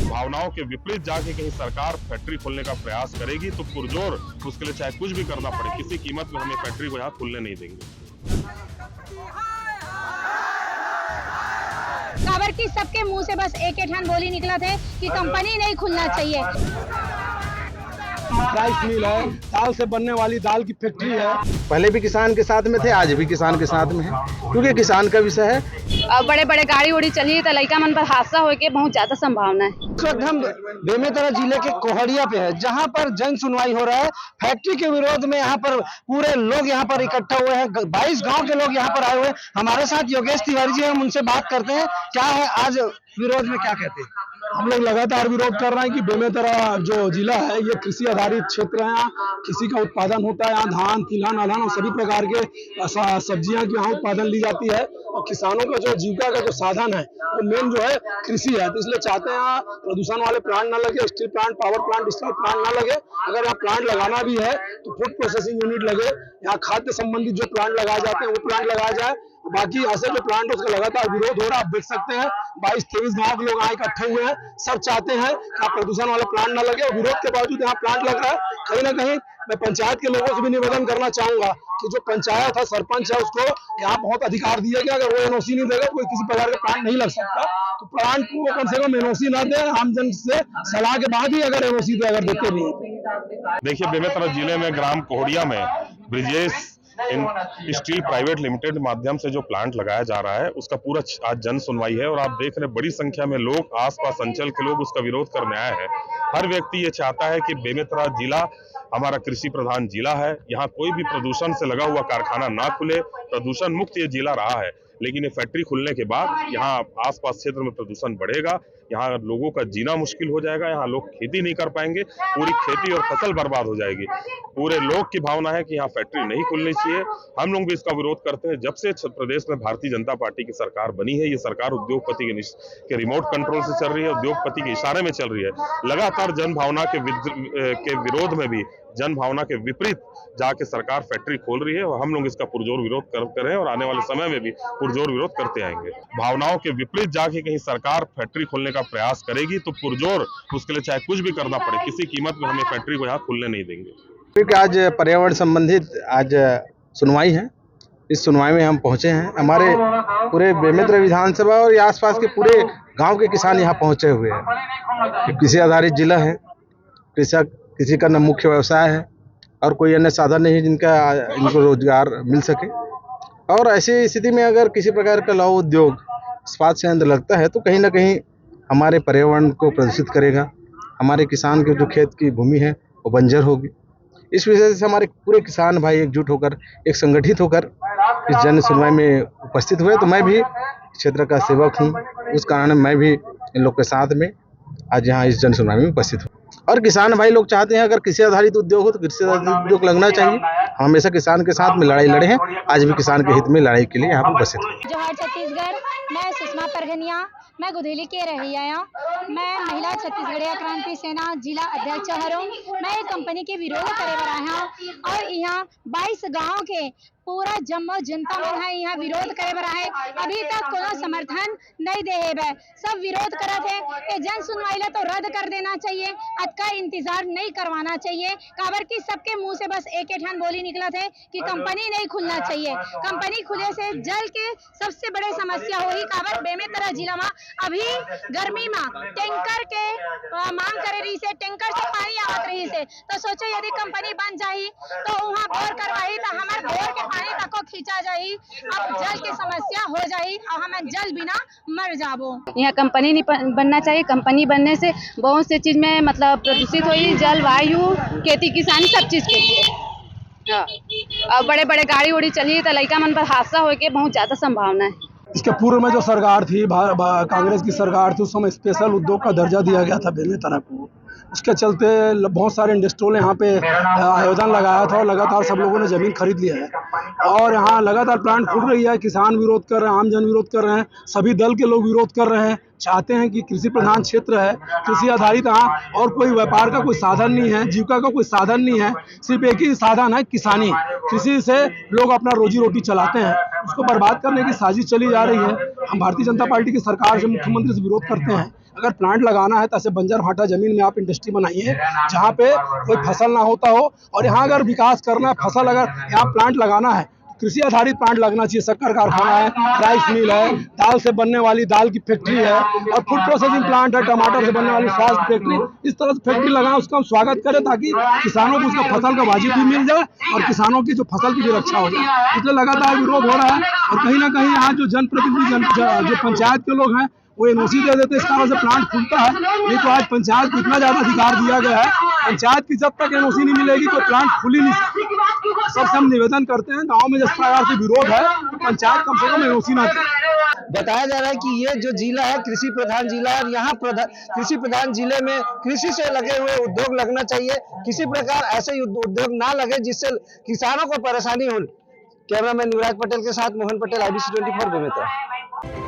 भावनाओं के विपरीत जाके कहीं सरकार फैक्ट्री खोलने का प्रयास करेगी तो पुरजोर उसके लिए चाहे कुछ भी करना पड़े, किसी कीमत में हमें फैक्ट्री को यहाँ खुलने नहीं देंगे। काबर की सबके मुंह से बस एक ही बोली निकला थे कि कंपनी नहीं खुलना चाहिए। राइस मिल है, दाल से बनने वाली दाल की फैक्ट्री है। पहले भी किसान के साथ में थे, आज भी किसान के साथ में है, क्योंकि किसान का विषय है। बड़े बड़े गाड़ी उड़ी चली तो लड़का मन पर हादसा होने की बहुत ज्यादा संभावना है। इस वक्त हम बेमेतरा जिले के कोहड़िया पे है, जहां पर जन सुनवाई हो रहा है। फैक्ट्री के विरोध में यहाँ पर पूरे लोग यहाँ पर इकट्ठा हुए हैं। 22 गांव के लोग यहाँ पर आए हुए हैं। हमारे साथ योगेश तिवारी जी हैं, हम उनसे बात करते हैं क्या है आज विरोध में, क्या कहते हैं। हम लोग लगातार विरोध कर रहे हैं कि बेमेतरा जो जिला है ये कृषि आधारित क्षेत्र है। यहाँ कृषि का उत्पादन होता है। यहाँ धान, तिलहन, अदहन और सभी प्रकार के सब्जियां की यहाँ उत्पादन ली जाती है। और किसानों का जो जीविका का जो साधन है वो मेन जो है कृषि है। तो इसलिए चाहते हैं यहाँ प्रदूषण वाले प्लांट ना लगे, steel plant, power plant, steel plant ना लगे। अगर यहाँ प्लांट लगाना भी है तो फूड प्रोसेसिंग यूनिट लगे। यहाँ खाद्य संबंधित जो प्लांट लगाए जाते हैं वो प्लांट लगाया जाए। बाकी ऐसे जो प्लांट उसका लगातार विरोध हो रहा है। आप देख सकते हैं 22-23 गांव के लोग यहाँ इकट्ठे हुए हैं। सब चाहते हैं कि प्रदूषण वाला प्लांट ना लगे और विरोध के बावजूद यहाँ प्लांट लग रहा है। कहीं ना कहीं मैं पंचायत के लोगों से भी निवेदन करना चाहूंगा कि जो पंचायत है, सरपंच है, उसको यहाँ बहुत अधिकार दिया गया। अगर वो एनओसी नहीं देगा कोई किसी प्रकार का प्लांट नहीं लग सकता। तो प्लांट को कम से कम एनओसी ना दे, आमजन से सलाह के बाद ही अगर एनओसी दे, अगर देते नहीं है। देखिए, बेमेतरा जिले में ग्राम कोहड़िया में ब्रिजेश स्टील प्राइवेट लिमिटेड माध्यम से जो प्लांट लगाया जा रहा है उसका पूरा आज जन सुनवाई है। और आप देख रहे हैं बड़ी संख्या में लोग, आसपास अंचल के लोग उसका विरोध करने आए हैं। हर व्यक्ति ये चाहता है कि बेमेतरा जिला हमारा कृषि प्रधान जिला है। यहाँ कोई भी प्रदूषण से लगा हुआ कारखाना ना खुले, प्रदूषण मुक्त ये जिला रहा है। लेकिन ये फैक्ट्री खुलने के बाद यहाँ आसपास क्षेत्र में प्रदूषण बढ़ेगा, यहाँ लोगों का जीना मुश्किल हो जाएगा, यहाँ लोग खेती नहीं कर पाएंगे, पूरी खेती और फसल बर्बाद हो जाएगी। पूरे लोग की भावना है कि यहाँ फैक्ट्री नहीं खुलनी चाहिए। हम लोग भी इसका विरोध करते हैं। जब से प्रदेश में भारतीय जनता पार्टी की सरकार बनी है, ये सरकार उद्योगपति के रिमोट कंट्रोल से चल रही है, उद्योगपति के इशारे में चल रही है। लगातार जन भावना के विरोध में भी, जन भावना के विपरीत जाके सरकार फैक्ट्री खोल रही है। और हम लोग इसका पुरजोर विरोध कर रहे हैं और आने वाले समय में भी पुरजोर विरोध करते आएंगे। भावनाओं के विपरीत जाके कहीं सरकार फैक्ट्री खोलने का प्रयास करेगी तो पुरजोर उसके लिए चाहे कुछ भी करना पड़े, किसी कीमत में हमें फैक्ट्री को यहाँ खुलने नहीं देंगे। क्योंकि आज पर्यावरण संबंधित आज सुनवाई है। इस सुनवाई में हम पहुंचे हैं। हमारे पूरे बेमेतरा विधानसभा और आसपास के पूरे गांव के किसान यहाँ पहुंचे हुए हैं। कृषि आधारित जिला है, कृषि का न मुख्य व्यवसाय है और कोई अन्य साधन नहीं इनको रोजगार मिल सके। और ऐसी स्थिति में अगर किसी प्रकार का लौह उद्योग, इस्पात संयंत्र लगता है तो कहीं ना कहीं हमारे पर्यावरण को प्रदूषित करेगा। हमारे किसान के जो खेत की भूमि है वो बंजर होगी। इस वजह से हमारे पूरे किसान भाई एकजुट होकर, एक संगठित होकर इस जन सुनवाई में उपस्थित हुए। तो मैं भी क्षेत्र का सेवक हूँ, उस कारण मैं भी इन लोग के साथ में आज यहाँ इस जन सुनवाई में उपस्थित हूँ। और किसान भाई लोग चाहते हैं अगर कृषि आधारित उद्योग हो तो कृषि आधारित उद्योग लगना चाहिए। हम हमेशा किसान के साथ में लड़ाई लड़े हैं, आज भी किसान के हित में लड़ाई के लिए यहाँ पर उपस्थित हूँ। जोहार छत्तीसगढ़, मैं सुषमा परगनिया, मैं गुधेली के रही आया। मैं महिला छत्तीसगढ़िया क्रांति सेना जिला अध्यक्ष हूँ। मैं एक कंपनी के विरोध करे बर आया और यहाँ 22 गांव के पूरा जम्मो जनता मन है यहाँ विरोध करे बर आए। अभी तक कोनो समर्थन नहीं दे है, सब विरोध करत है। ये जन सुनवाई ला तो रद्द कर देना चाहिए, आज का इंतजार नहीं करवाना चाहिए। काबर की सबके मुंह से बस एक ही बोली निकला थे कि कंपनी नहीं खुलना चाहिए। कंपनी खुले से जल के सबसे बड़े समस्या होगी। काबर बेमेतरा जिला में अभी गर्मी में टैंकर के मांग करे रही से, टैंकर से पानी आवत रही से। तो सोचो यदि कंपनी बन जाही तो वहाँ बोर करवाही तो हमारे बोर के पानी तक को खींचा जाही। अब जल की समस्या हो जाही और हमें जल बिना मर जाबो। यहाँ कंपनी नहीं बनना चाहिए। कंपनी बनने से बहुत से चीज में मतलब प्रदूषित हुई, जलवायु, खेती किसानी सब चीज के लिए। और बड़े बड़े गाड़ी उड़ी चली तो लड़का मन पर हादसा होने की बहुत ज्यादा संभावना है। इसके पूर्व में जो सरकार थी, कांग्रेस की सरकार थी, उस समय स्पेशल उद्योग का दर्जा दिया गया था बेमेतरा को। उसके चलते बहुत सारे इंडस्ट्रियों ने यहाँ पे आयोजन लगाया था और लगातार सब लोगों ने ज़मीन खरीद लिया है और यहाँ लगातार प्लांट खुल रही है। किसान विरोध कर रहे हैं, आम जन विरोध कर रहे हैं, सभी दल के लोग विरोध कर रहे हैं। चाहते हैं कि कृषि प्रधान क्षेत्र है, कृषि आधारित, यहाँ और कोई व्यापार का कोई साधन नहीं है, जीविका का कोई साधन नहीं है, सिर्फ एक ही साधन है किसानी। कृषि से लोग अपना रोजी रोटी चलाते हैं, उसको बर्बाद करने की साजिश चली जा रही है। हम भारतीय जनता पार्टी की सरकार से, मुख्यमंत्री से विरोध करते हैं। अगर प्लांट लगाना है तो ऐसे बंजर भाटा जमीन में आप इंडस्ट्री बनाइए जहाँ पे कोई फसल ना होता हो, और यहाँ अगर विकास करना है, फसल अगर यहाँ प्लांट लगाना है, कृषि आधारित प्लांट लगना चाहिए। शक्कर कारखाना है, राइस मिल है, दाल से बनने वाली दाल की फैक्ट्री है, और फूड प्रोसेसिंग प्लांट है, टमाटर से बनने वाली सॉस फैक्ट्री, इस तरह से फैक्ट्री लगाना, उसका हम स्वागत करें ताकि किसानों को उसका फसल का वाजिब भी मिल जाए और किसानों की जो फसल की भी रक्षा हो जाए। इसलिए लगातार विरोध हो रहा है, और कहीं ना कहीं यहाँ जो जनप्रतिनिधि, जो पंचायत के लोग हैं, वो एनओसी दे देते, इस तरह से प्लांट खुलता है। नहीं तो आज पंचायत को इतना ज्यादा अधिकार दिया गया है, पंचायत की जब तक एनओसी नहीं मिलेगी तो प्लांट खुल ही नहीं सकती। सबसे हम निवेदन करते हैं, गांव में जिस प्रकार से विरोध है तो पंचायत कम से कम एनओसी ना दे। बताया जा रहा है कि ये जो जिला है कृषि प्रधान जिला है, और यहाँ कृषि प्रधान जिले में कृषि से लगे हुए उद्योग लगना चाहिए। किसी प्रकार ऐसे उद्योग ना लगे जिससे किसानों को परेशानी हो। कैमरामैन युवराज पटेल के साथ मोहन पटेल, IBC 24 बेमेतरा।